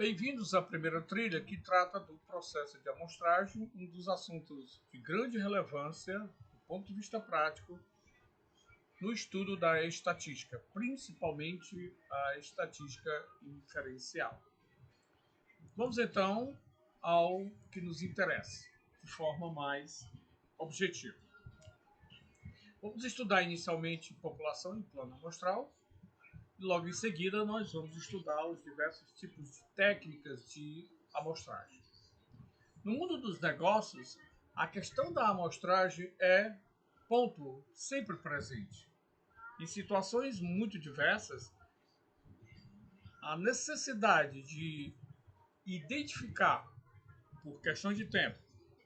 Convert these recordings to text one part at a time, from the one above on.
Bem-vindos à primeira trilha que trata do processo de amostragem, um dos assuntos de grande relevância do ponto de vista prático no estudo da estatística, principalmente a estatística inferencial. Vamos então ao que nos interessa, de forma mais objetiva. Vamos estudar inicialmente população em plano amostral. Logo em seguida, nós vamos estudar os diversos tipos de técnicas de amostragem. No mundo dos negócios, a questão da amostragem é ponto sempre presente. Em situações muito diversas, a necessidade de identificar, por questões de tempo,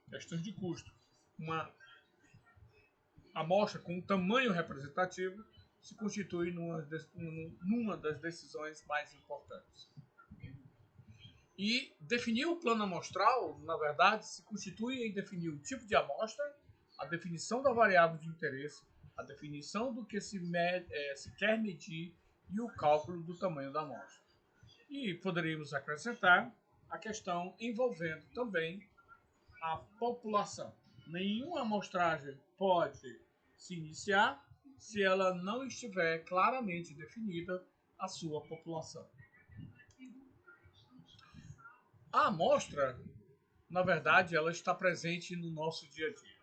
questões de custo, uma amostra com um tamanho representativo se constitui numa das decisões mais importantes. E definir o plano amostral, na verdade, se constitui em definir o tipo de amostra, a definição da variável de interesse, a definição do que se quer medir e o cálculo do tamanho da amostra. E poderíamos acrescentar a questão envolvendo também a população. Nenhuma amostragem pode se iniciar se ela não estiver claramente definida a sua população. A amostra, na verdade, ela está presente no nosso dia a dia.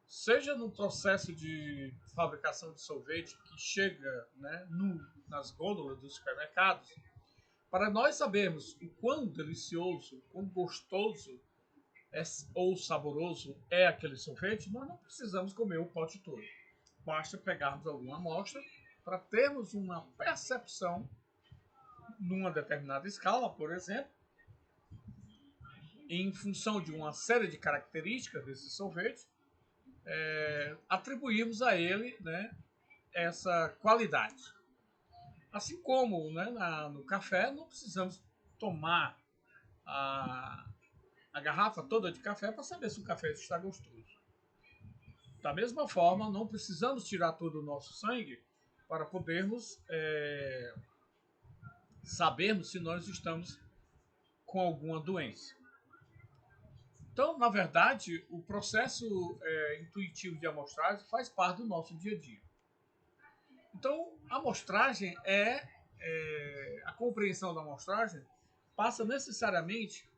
Seja no processo de fabricação de sorvete que chega nas gôndolas dos supermercados, para nós sabermos o quão delicioso, quão gostoso ou saboroso é aquele sorvete, nós não precisamos comer o pote todo. Basta pegarmos alguma amostra para termos uma percepção numa determinada escala, por exemplo, em função de uma série de características desse sorvete, atribuímos a ele essa qualidade. Assim como no café, não precisamos tomar a garrafa toda de café para saber se o café está gostoso. Da mesma forma, não precisamos tirar todo o nosso sangue para podermos sabermos se nós estamos com alguma doença. Então, na verdade, o processo intuitivo de amostragem faz parte do nosso dia a dia. Então, a amostragem a compreensão da amostragem passa necessariamente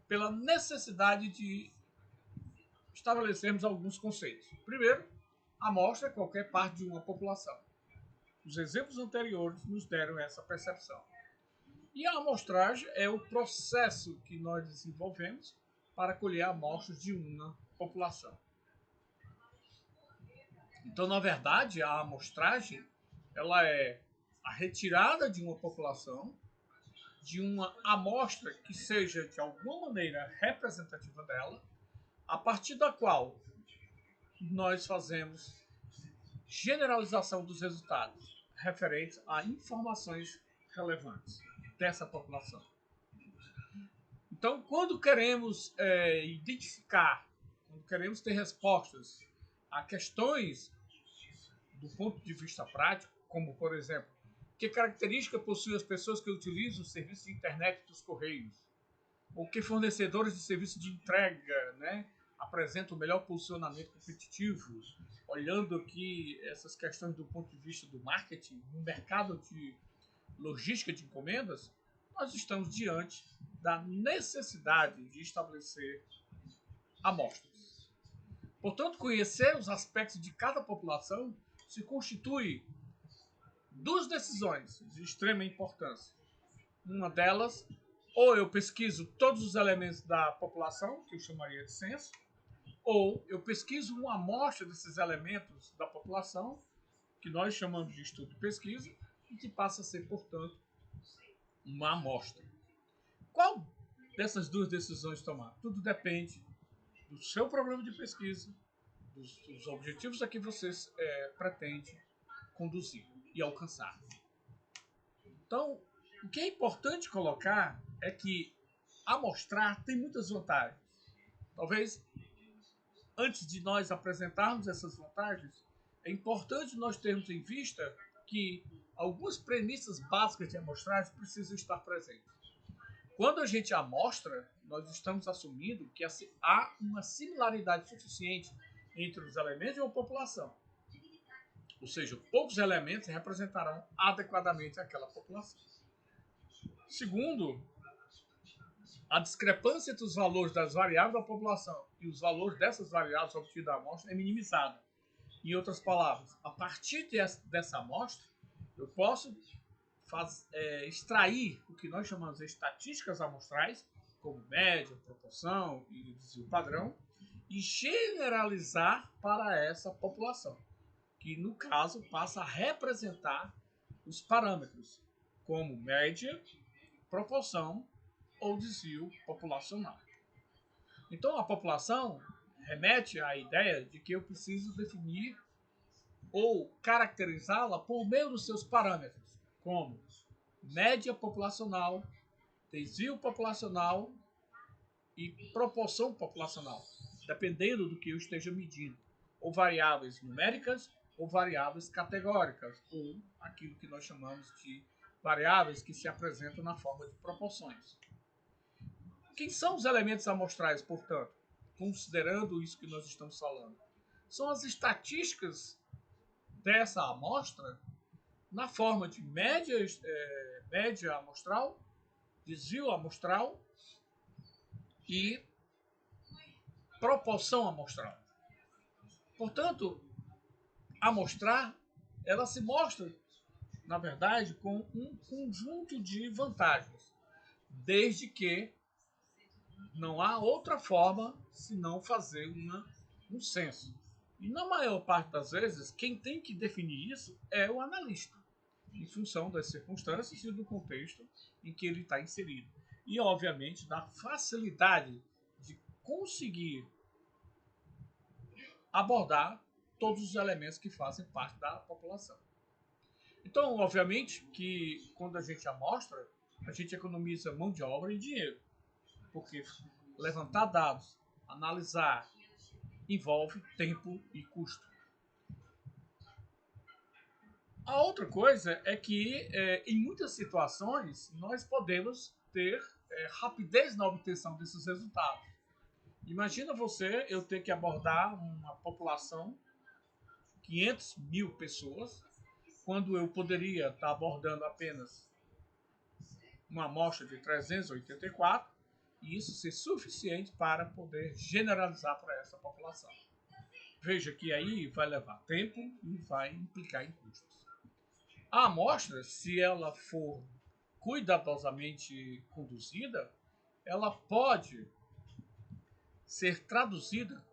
pela necessidade de estabelecermos alguns conceitos. Primeiro, a amostra é qualquer parte de uma população. Os exemplos anteriores nos deram essa percepção. E a amostragem é o processo que nós desenvolvemos para colher amostras de uma população. Então, na verdade, a amostragem ela é a retirada de uma população, de uma amostra que seja de alguma maneira representativa dela, a partir da qual nós fazemos generalização dos resultados referentes a informações relevantes dessa população. Então, quando queremos identificar, quando queremos ter respostas a questões do ponto de vista prático, como, por exemplo, que característica possuem as pessoas que utilizam o serviço de internet dos Correios, ou que fornecedores de serviço de entrega apresentam o melhor posicionamento competitivo, olhando aqui essas questões do ponto de vista do marketing, no mercado de logística de encomendas, nós estamos diante da necessidade de estabelecer amostras. Portanto, conhecer os aspectos de cada população se constitui duas decisões de extrema importância. Uma delas, ou eu pesquiso todos os elementos da população, que eu chamaria de censo, ou eu pesquiso uma amostra desses elementos da população, que nós chamamos de estudo de pesquisa, e que passa a ser, portanto, uma amostra. Qual dessas duas decisões tomar? Tudo depende do seu problema de pesquisa, dos objetivos a que você pretende conduzir e alcançar. Então, o que é importante colocar é que amostrar tem muitas vantagens. Talvez, antes de nós apresentarmos essas vantagens, é importante nós termos em vista que algumas premissas básicas de amostragem precisam estar presentes. Quando a gente amostra, nós estamos assumindo que há uma similaridade suficiente entre os elementos de uma população. Ou seja, poucos elementos representarão adequadamente aquela população. Segundo, a discrepância entre os valores das variáveis da população e os valores dessas variáveis obtidas da amostra é minimizada. Em outras palavras, a partir dessa amostra, eu posso extrair o que nós chamamos de estatísticas amostrais, como média, proporção e desvio padrão, e generalizar para essa população, que no caso passa a representar os parâmetros, como média, proporção ou desvio populacional. Então a população remete à ideia de que eu preciso definir ou caracterizá-la por meio dos seus parâmetros, como média populacional, desvio populacional e proporção populacional, dependendo do que eu esteja medindo, ou variáveis numéricas ou variáveis categóricas, ou aquilo que nós chamamos de variáveis que se apresentam na forma de proporções. Quem são os elementos amostrais, portanto, considerando isso que nós estamos falando? São as estatísticas dessa amostra na forma de média amostral, desvio amostral e proporção amostral. Portanto, amostrar, ela se mostra, na verdade, com um conjunto de vantagens, desde que não há outra forma senão fazer um censo. E na maior parte das vezes, quem tem que definir isso é o analista, em função das circunstâncias e do contexto em que ele está inserido. E, obviamente, da facilidade de conseguir abordar todos os elementos que fazem parte da população. Então, obviamente, que quando a gente amostra, a gente economiza mão de obra e dinheiro, porque levantar dados, analisar, envolve tempo e custo. A outra coisa é que, em muitas situações, nós podemos ter rapidez na obtenção desses resultados. Imagina eu ter que abordar uma população, 500 mil pessoas, quando eu poderia estar abordando apenas uma amostra de 384, e isso ser suficiente para poder generalizar para essa população. Veja que aí vai levar tempo e vai implicar em custos. A amostra, se ela for cuidadosamente conduzida, ela pode ser traduzida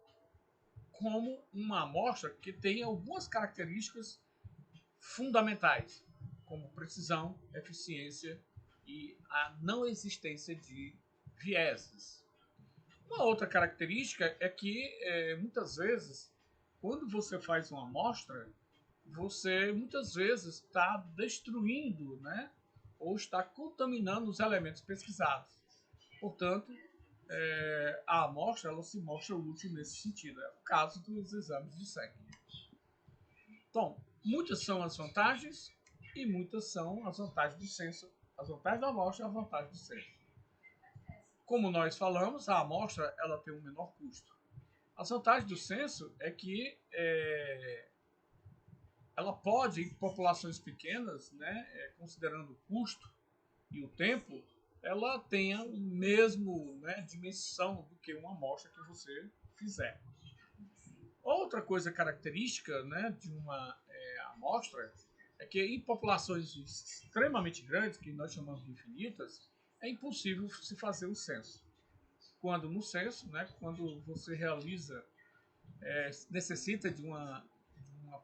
como uma amostra que tem algumas características fundamentais, como precisão, eficiência e a não existência de vieses. Uma outra característica é que, muitas vezes, quando você faz uma amostra, você muitas vezes está destruindo, né, ou está contaminando os elementos pesquisados. Portanto, a amostra ela se mostra útil nesse sentido. É o caso dos exames de sangue. Então, muitas são as vantagens e muitas são as vantagens do censo. As vantagens da amostra e as vantagens do censo. Como nós falamos, a amostra ela tem um menor custo. As vantagens do censo é que ela pode, em populações pequenas, né, considerando o custo e o tempo, ela tenha a mesma dimensão do que uma amostra que você fizer. Outra coisa característica, né, de uma amostra é que em populações extremamente grandes, que nós chamamos de infinitas, é impossível se fazer o censo. Quando no censo, né, quando você realiza, necessita de uma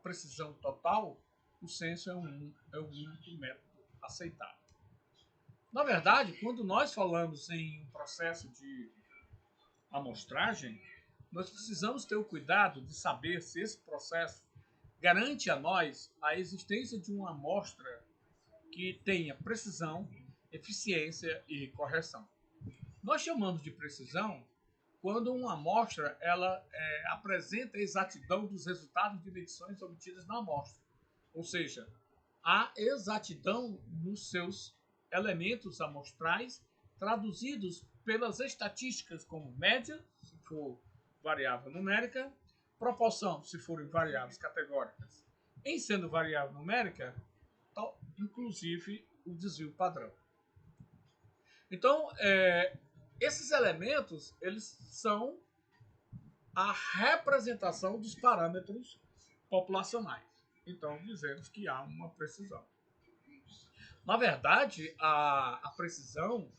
precisão total, o censo é o único método aceitável. Na verdade, quando nós falamos em um processo de amostragem, nós precisamos ter o cuidado de saber se esse processo garante a nós a existência de uma amostra que tenha precisão, eficiência e correção. Nós chamamos de precisão quando uma amostra ela apresenta a exatidão dos resultados de medições obtidas na amostra. Ou seja, a exatidão nos seus elementos amostrais traduzidos pelas estatísticas como média, se for variável numérica, proporção, se forem variáveis categóricas. Em sendo variável numérica, inclusive o desvio padrão. Então, esses elementos, eles são a representação dos parâmetros populacionais. Então, dizemos que há uma precisão. Na verdade, a precisão,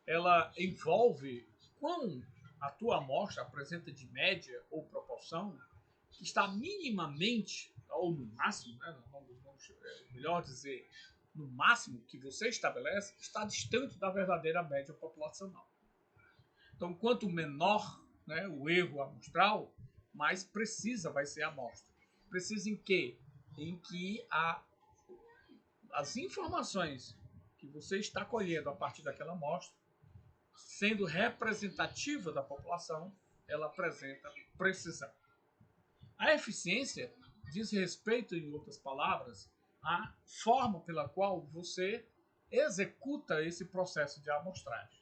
ela envolve quão a tua amostra apresenta de média ou proporção que está minimamente, ou no máximo, né, melhor dizer, no máximo que você estabelece, está distante da verdadeira média populacional. Então, quanto menor, né, o erro amostral, mais precisa vai ser a amostra. Precisa em quê? Em que as informações que você está colhendo a partir daquela amostra, sendo representativa da população, ela apresenta precisão. A eficiência diz respeito, em outras palavras, à forma pela qual você executa esse processo de amostragem.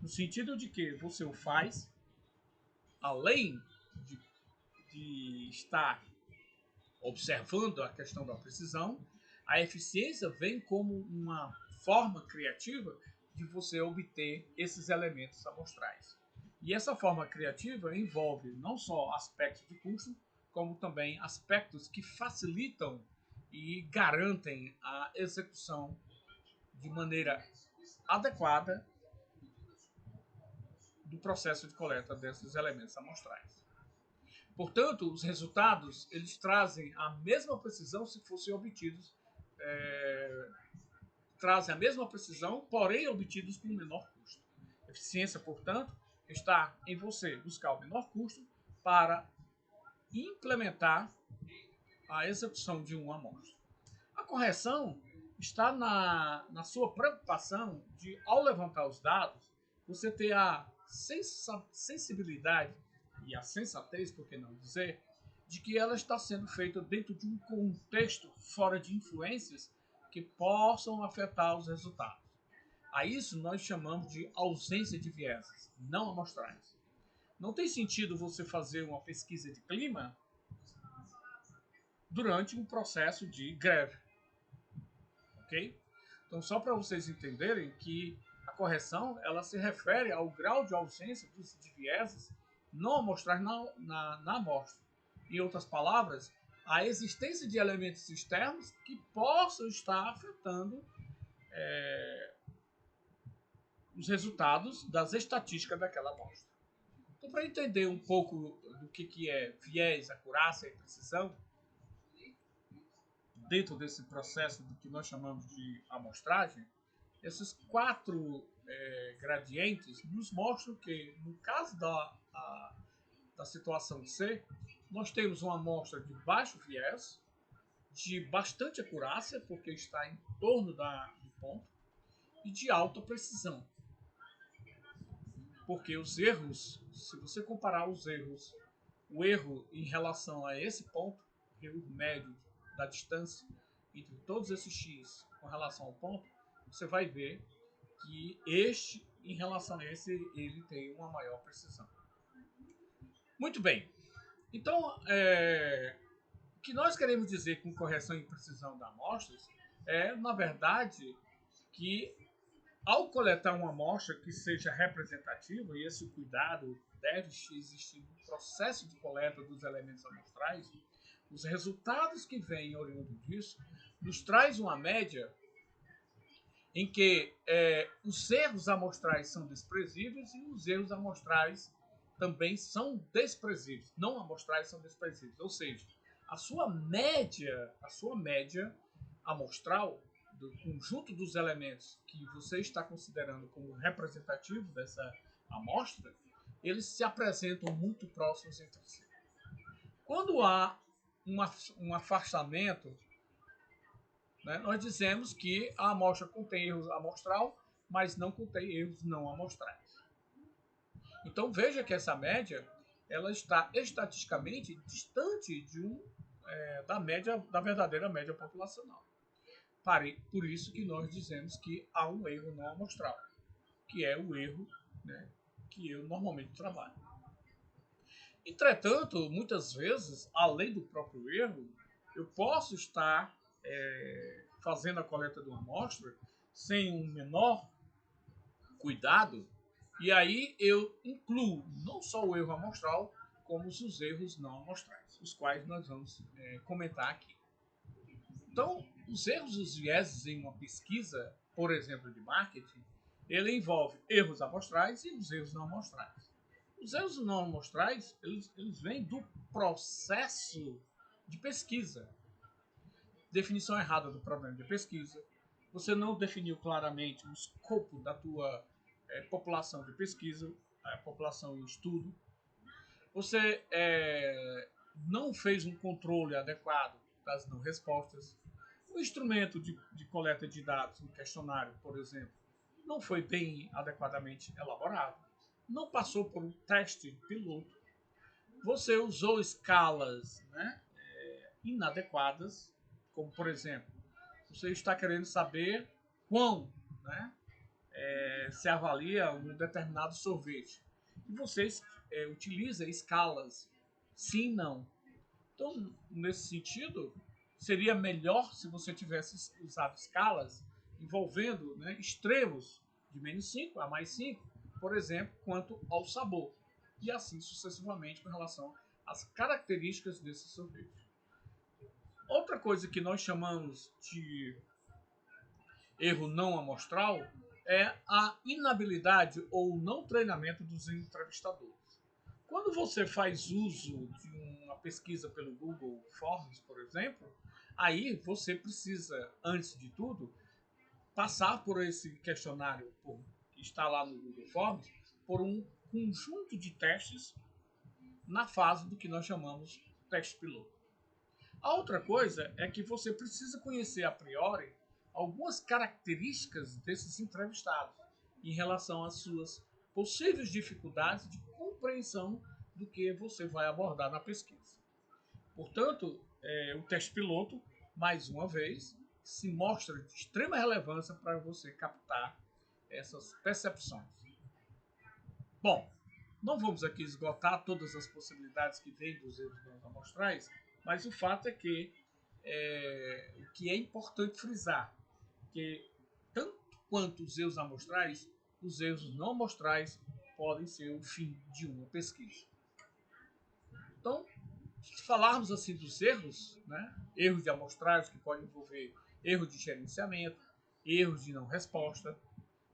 No sentido de que você o faz, além de estar observando a questão da precisão, a eficiência vem como uma forma criativa de você obter esses elementos amostrais. E essa forma criativa envolve não só aspectos de custo, como também aspectos que facilitam e garantem a execução de maneira adequada do processo de coleta desses elementos amostrais. Portanto, os resultados eles trazem a mesma precisão se fossem obtidos, trazem a mesma precisão, porém obtidos com menor custo. Eficiência, portanto, está em você buscar o menor custo para implementar a execução de uma amostra. A correção está na sua preocupação de, ao levantar os dados, você ter a sensibilidade e a sensatez, por que não dizer, de que ela está sendo feita dentro de um contexto fora de influências que possam afetar os resultados. A isso nós chamamos de ausência de vieses não amostrais. Não tem sentido você fazer uma pesquisa de clima durante um processo de greve. Ok? Então, só para vocês entenderem que a correção ela se refere ao grau de ausência de vieses não amostrais na amostra. Em outras palavras, a existência de elementos externos que possam estar afetando os resultados das estatísticas daquela amostra. Então, para entender um pouco do que é viés, acurácia e precisão, dentro desse processo do que nós chamamos de amostragem, esses 4 gradientes nos mostram que, no caso da situação C, nós temos uma amostra de baixo viés, de bastante acurácia, porque está em torno do ponto, e de alta precisão. Porque os erros, se você comparar os erros, o erro em relação a esse ponto, o erro médio da distância entre todos esses x com relação ao ponto, você vai ver que este, em relação a esse, ele tem uma maior precisão. Muito bem. Então, o que nós queremos dizer com correção e precisão da amostras é, na verdade, que ao coletar uma amostra que seja representativa, e esse cuidado deve existir no processo de coleta dos elementos amostrais, os resultados que vêm oriundo disso nos traz uma média em que os erros amostrais são desprezíveis e os erros amostrais também são desprezíveis. Não amostrais são desprezíveis. Ou seja, a sua média amostral do conjunto dos elementos que você está considerando como representativo dessa amostra, eles se apresentam muito próximos entre si. Quando há um afastamento, né, nós dizemos que a amostra contém erros amostral, mas não contém erros não amostrais. Então veja que essa média ela está estatisticamente distante da verdadeira média populacional. Por isso que nós dizemos que há um erro não amostral. que é o erro, né, que eu normalmente trabalho. Entretanto, muitas vezes, além do próprio erro, eu posso estar fazendo a coleta de uma amostra sem um menor cuidado, e aí eu incluo não só o erro amostral, como os erros não amostrais, os quais nós vamos comentar aqui. Então, os erros e os vieses em uma pesquisa, por exemplo, de marketing, ele envolve erros amostrais e os erros não amostrais. Os erros não amostrais, eles vêm do processo de pesquisa. Definição errada do problema de pesquisa. Você não definiu claramente o escopo da tua população de pesquisa, a população em estudo. Você não fez um controle adequado das não respostas. O instrumento de coleta de dados, um questionário, por exemplo, não foi bem adequadamente elaborado. Não passou por um teste piloto. Você usou escalas, né, inadequadas, como por exemplo, você está querendo saber quão, né, se avalia um determinado sorvete. E você utiliza escalas sim, não. Então, nesse sentido, seria melhor se você tivesse usado escalas envolvendo, né, extremos de -5 a +5, por exemplo, quanto ao sabor. E assim sucessivamente com relação às características desse sorvete. Outra coisa que nós chamamos de erro não amostral é a inabilidade ou não treinamento dos entrevistadores. Quando você faz uso de uma pesquisa pelo Google Forms, por exemplo, aí você precisa, antes de tudo, passar por esse questionário que está lá no Google Forms, por um conjunto de testes na fase do que nós chamamos teste piloto. A outra coisa é que você precisa conhecer a priori algumas características desses entrevistados em relação às suas possíveis dificuldades de compreensão do que você vai abordar na pesquisa. Portanto, o teste piloto, mais uma vez, se mostra de extrema relevância para você captar essas percepções. Bom, não vamos aqui esgotar todas as possibilidades que vêm dos erros não amostrais, mas o fato é que o que é importante frisar, que tanto quanto os erros amostrais, os erros não amostrais podem ser o fim de uma pesquisa. Então, se falarmos assim dos erros, né, erros de amostragem que podem envolver erro de gerenciamento, erros de não resposta,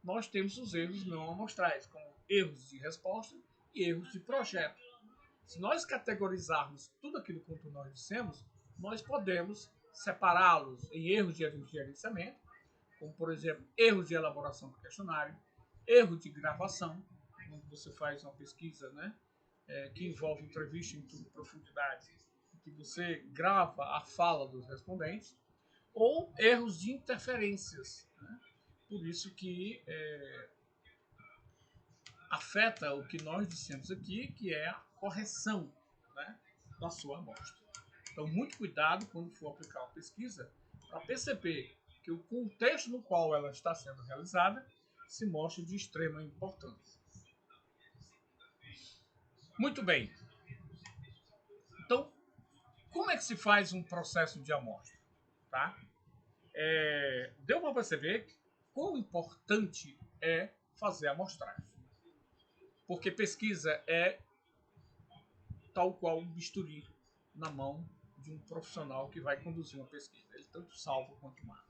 nós temos os erros não amostrais, como erros de resposta e erros de projeto. Se nós categorizarmos tudo aquilo que nós dissemos, nós podemos separá-los em erros de gerenciamento, como por exemplo, erros de elaboração do questionário, erro de gravação, quando você faz uma pesquisa, né, que envolve entrevista em profundidade, que você grava a fala dos respondentes, ou erros de interferências. Né? Por isso que afeta o que nós dissemos aqui, que é a correção, né, da sua amostra. Então, muito cuidado quando for aplicar uma pesquisa para perceber que o contexto no qual ela está sendo realizada se mostra de extrema importância. Muito bem. Então, como é que se faz um processo de amostra? Tá? Deu para perceber quão importante é fazer a amostragem. Porque pesquisa é tal qual um bisturi na mão de um profissional que vai conduzir uma pesquisa. Ele tanto salva quanto mata.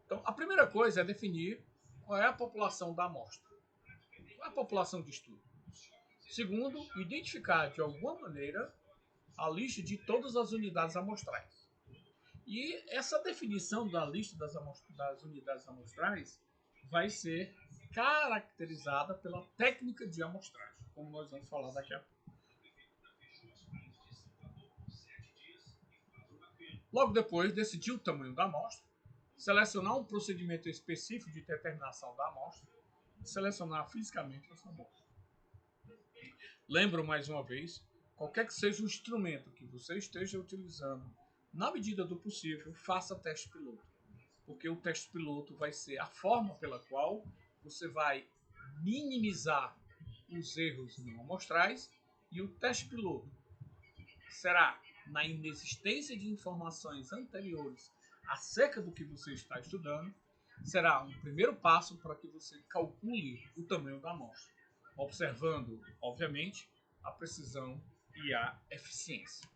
Então, a primeira coisa é definir qual é a população da amostra. Qual é a população de estudo? Segundo, identificar de alguma maneira a lista de todas as unidades amostrais. E essa definição da lista das unidades amostrais vai ser caracterizada pela técnica de amostragem, como nós vamos falar daqui a pouco. Logo depois, decidir o tamanho da amostra, selecionar um procedimento específico de determinação da amostra e selecionar fisicamente essa amostra. Lembro mais uma vez, qualquer que seja o instrumento que você esteja utilizando, na medida do possível, faça teste piloto, porque o teste piloto vai ser a forma pela qual você vai minimizar os erros não amostrais, e o teste piloto será na inexistência de informações anteriores acerca do que você está estudando, será um primeiro passo para que você calcule o tamanho da amostra, observando, obviamente, a precisão e a eficiência.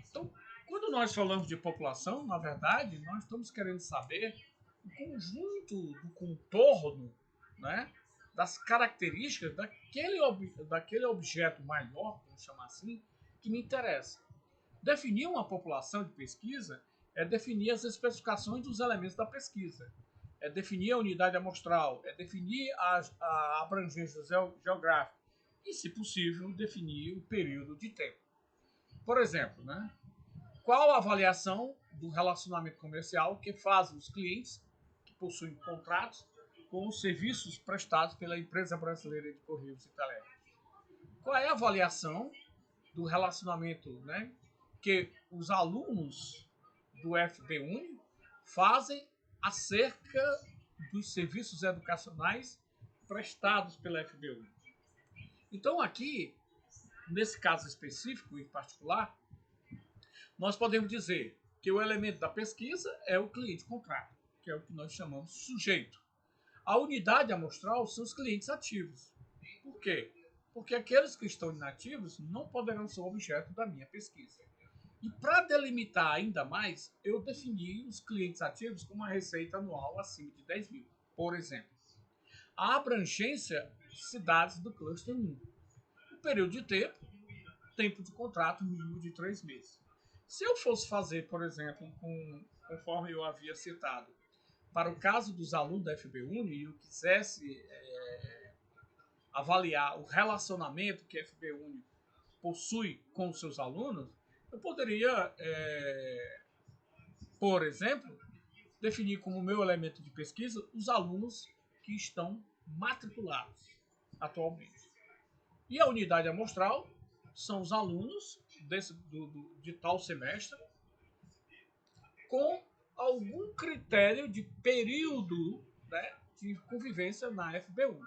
Então, quando nós falamos de população, na verdade, nós estamos querendo saber o conjunto do contorno, né, das características daquele objeto maior, vamos chamar assim, que me interessa. Definir uma população de pesquisa é definir as especificações dos elementos da pesquisa, é definir a unidade amostral, é definir a abrangência geográfica e, se possível, definir o período de tempo. Por exemplo, né, qual a avaliação do relacionamento comercial que fazem os clientes que possuem contratos com os serviços prestados pela Empresa Brasileira de Correios e Telégrafos? Qual é a avaliação do relacionamento, né, que os alunos do FB-Uni fazem acerca dos serviços educacionais prestados pela FB-Uni? Então, aqui, nesse caso específico, em particular, nós podemos dizer que o elemento da pesquisa é o cliente contrato, que é o que nós chamamos de sujeito. A unidade amostral são os clientes ativos. Por quê? Porque aqueles que estão inativos não poderão ser objeto da minha pesquisa. E para delimitar ainda mais, eu defini os clientes ativos com uma receita anual acima de 10 mil, por exemplo. A abrangência de cidades do cluster 1. O período de tempo de contrato mínimo de 3 meses. Se eu fosse fazer, por exemplo, conforme eu havia citado, para o caso dos alunos da FB-Uni, e eu quisesse avaliar o relacionamento que a FB-Uni possui com os seus alunos, eu poderia, por exemplo, definir como meu elemento de pesquisa os alunos que estão matriculados atualmente. E a unidade amostral são os alunos de tal semestre com algum critério de período, né, de convivência na FB1.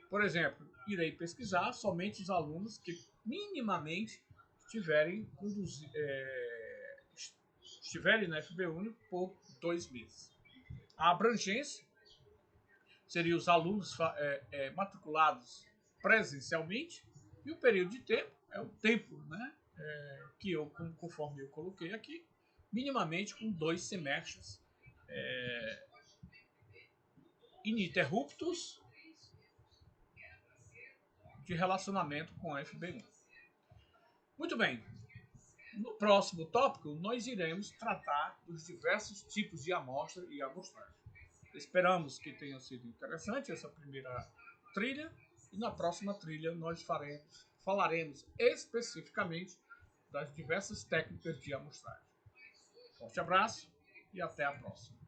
Por exemplo, irei pesquisar somente os alunos que minimamente estiverem na FB1 por 2 meses. A abrangência seria os alunos matriculados presencialmente, e o período de tempo é o tempo, né, que eu, conforme eu coloquei aqui, minimamente com 2 semestres ininterruptos de relacionamento com a FB1. Muito bem. No próximo tópico, nós iremos tratar dos diversos tipos de amostra e amostragem. Esperamos que tenha sido interessante essa primeira trilha, e na próxima trilha nós falaremos especificamente das diversas técnicas de amostragem. Forte abraço e até a próxima.